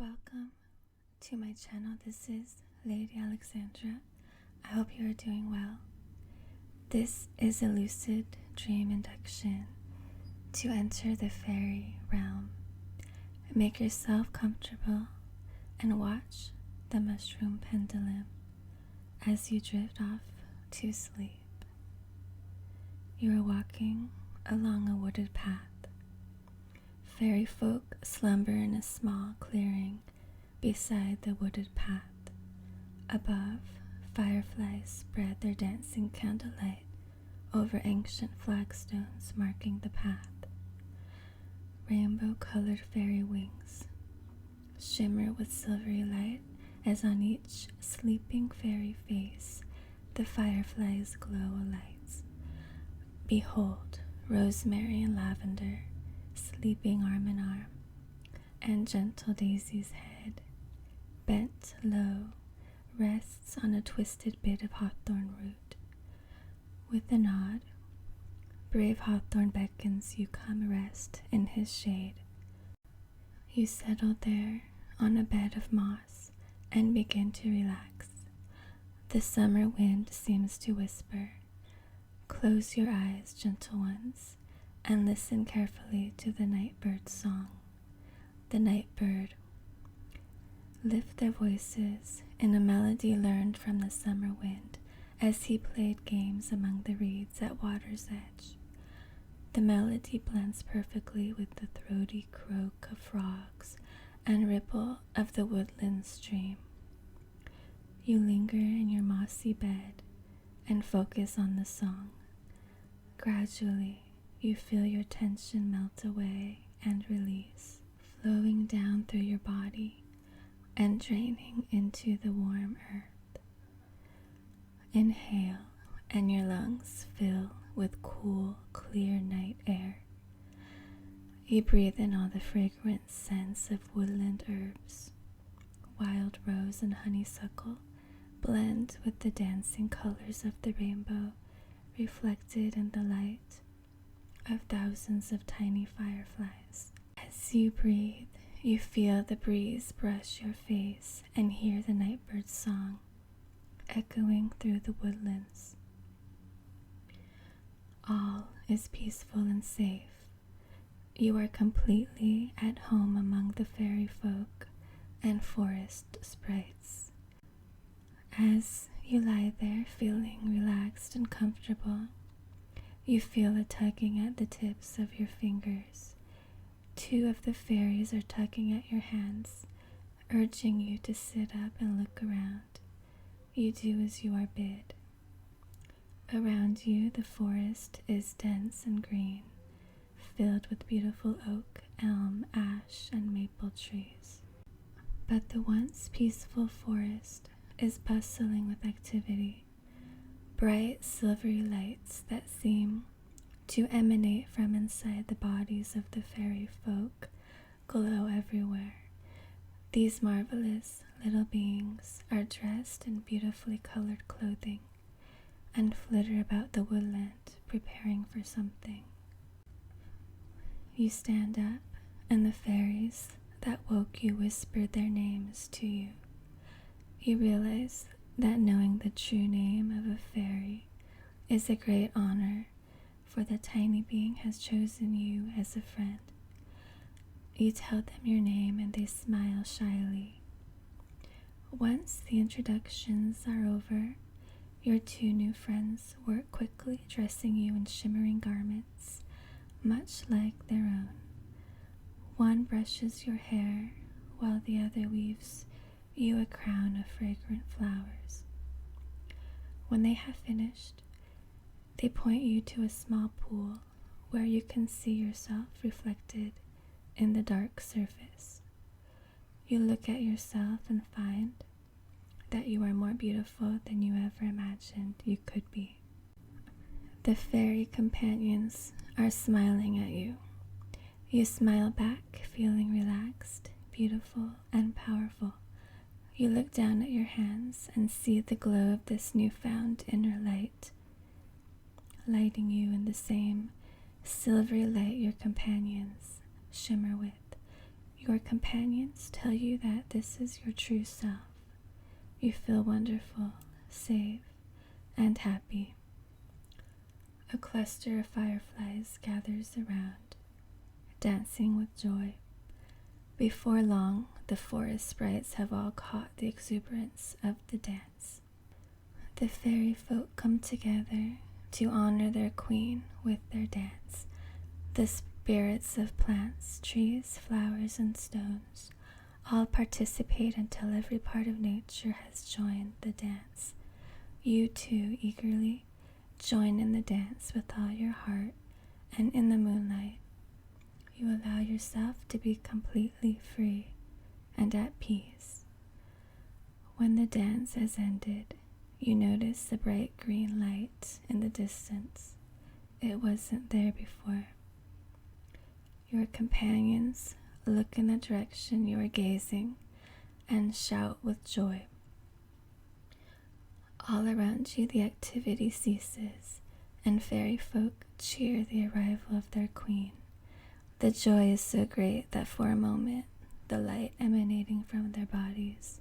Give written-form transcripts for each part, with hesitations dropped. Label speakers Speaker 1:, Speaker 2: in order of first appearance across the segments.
Speaker 1: Welcome to my channel. This is Lady Alexandra. I hope you are doing well. This is a lucid dream induction to enter the Faerie realm. Make yourself comfortable and watch the mushroom pendulum as you drift off to sleep. You are walking along a wooded path. Fairy folk slumber in a small clearing beside the wooded path. Above, fireflies spread their dancing candlelight over ancient flagstones marking the path. Rainbow-colored fairy wings shimmer with silvery light as on each sleeping fairy face the fireflies glow alight. Behold, rosemary and lavender sleeping arm in arm, and gentle Daisy's head, bent low, rests on a twisted bit of hawthorn root. With a nod, brave hawthorn beckons you come rest in his shade. You settle there on a bed of moss and begin to relax. The summer wind seems to whisper, "Close your eyes, gentle ones, and listen carefully to the night bird's song." The night bird lift their voices in a melody learned from the summer wind as he played games among the reeds at water's edge. The melody blends perfectly with the throaty croak of frogs and ripple of the woodland stream. You linger in your mossy bed and focus on the song. Gradually, you feel your tension melt away and release, flowing down through your body and draining into the warm earth. Inhale, and your lungs fill with cool, clear night air. You breathe in all the fragrant scents of woodland herbs. Wild rose and honeysuckle blend with the dancing colors of the rainbow reflected in the light of thousands of tiny fireflies. As you breathe, you feel the breeze brush your face and hear the nightbird's song echoing through the woodlands. All is peaceful and safe. You are completely at home among the fairy folk and forest sprites. As you lie there feeling relaxed and comfortable, you feel a tugging at the tips of your fingers. Two of the fairies are tugging at your hands, urging you to sit up and look around. You do as you are bid. Around you, the forest is dense and green, filled with beautiful oak, elm, ash, and maple trees. But the once peaceful forest is bustling with activity. Bright silvery lights that seem to emanate from inside the bodies of the fairy folk glow everywhere. These marvelous little beings are dressed in beautifully colored clothing and flitter about the woodland, preparing for something. You stand up, and the fairies that woke you whispered their names to you. You realize that knowing the true name of a fairy is a great honor, for the tiny being has chosen you as a friend. You tell them your name and they smile shyly. Once the introductions are over, your two new friends work quickly, dressing you in shimmering garments, much like their own. One brushes your hair, while the other weaves you a crown of fragrant flowers. When they have finished, they point you to a small pool where you can see yourself reflected in the dark surface. You look at yourself and find that you are more beautiful than you ever imagined you could be. The fairy companions are smiling at you. You smile back, feeling relaxed, beautiful, and powerful. You look down at your hands and see the glow of this newfound inner light, lighting you in the same silvery light your companions shimmer with. Your companions tell you that this is your true self. You feel wonderful, safe, and happy. A cluster of fireflies gathers around, dancing with joy. Before long, the forest sprites have all caught the exuberance of the dance. The fairy folk come together to honor their queen with their dance. The spirits of plants, trees, flowers, and stones all participate until every part of nature has joined the dance. You too eagerly join in the dance with all your heart, and in the moonlight, you allow yourself to be completely free and at peace. When the dance has ended, you notice a bright green light in the distance. It wasn't there before. Your companions look in the direction you are gazing and shout with joy. All around you, the activity ceases, and fairy folk cheer the arrival of their queen. The joy is so great that for a moment, the light emanating from their bodies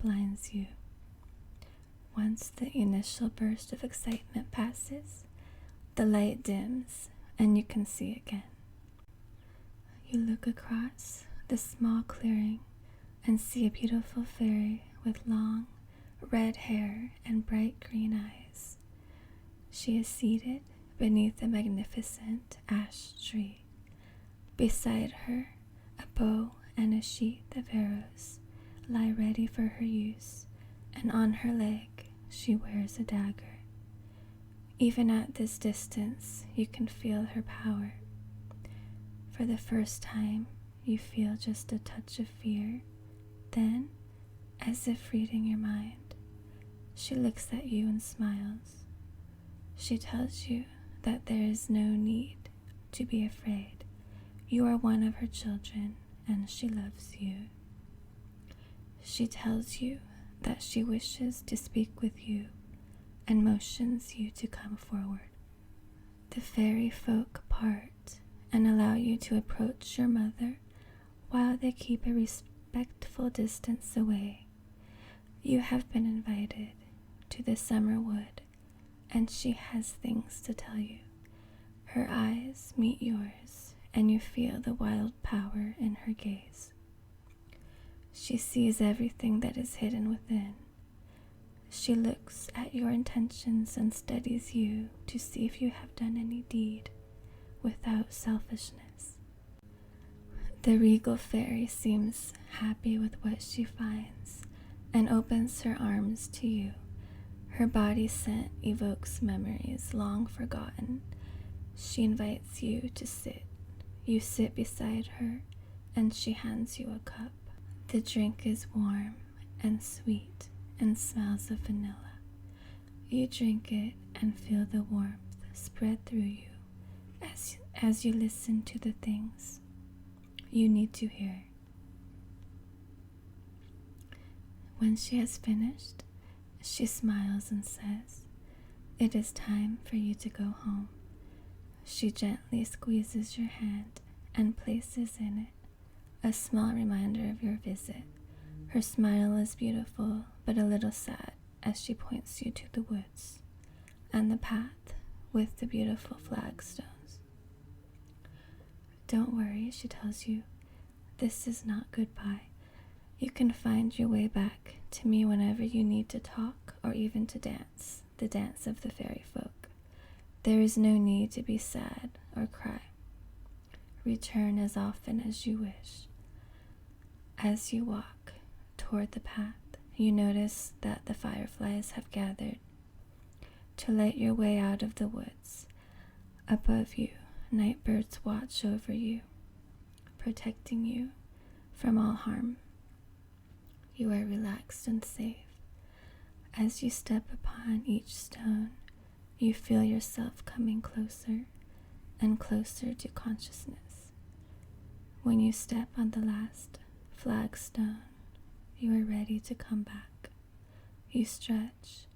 Speaker 1: blinds you. Once the initial burst of excitement passes, the light dims and you can see again. You look across the small clearing and see a beautiful fairy with long, red hair and bright green eyes. She is seated beneath a magnificent ash tree. Beside her, a bow and a sheath of arrows lie ready for her use, and on her leg she wears a dagger. Even at this distance, you can feel her power. For the first time, you feel just a touch of fear. Then, as if reading your mind, she looks at you and smiles. She tells you that there is no need to be afraid. You are one of her children, and she loves you. She tells you that she wishes to speak with you and motions you to come forward. The fairy folk part and allow you to approach your mother while they keep a respectful distance away. You have been invited to the summer wood, and she has things to tell you. Her eyes meet yours, and you feel the wild power in her gaze. She sees everything that is hidden within. She looks at your intentions and studies you to see if you have done any deed without selfishness. The regal fairy seems happy with what she finds and opens her arms to you. Her body scent evokes memories long forgotten. She invites you to sit. You sit beside her, and she hands you a cup. The drink is warm and sweet and smells of vanilla. You drink it and feel the warmth spread through you as you listen to the things you need to hear. When she has finished, she smiles and says, "It is time for you to go home." She gently squeezes your hand and places in it a small reminder of your visit. Her smile is beautiful, but a little sad as she points you to the woods and the path with the beautiful flagstones. "Don't worry," she tells you. "This is not goodbye. You can find your way back to me whenever you need to talk or even to dance, the dance of the fairy folk. There is no need to be sad or cry. Return as often as you wish." As you walk toward the path, you notice that the fireflies have gathered to light your way out of the woods. Above you, night birds watch over you, protecting you from all harm. You are relaxed and safe. As you step upon each stone, you feel yourself coming closer and closer to consciousness. When you step on the last flagstone, you are ready to come back. You stretch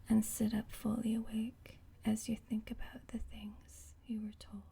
Speaker 1: and sit up fully awake as you think about the things you were told.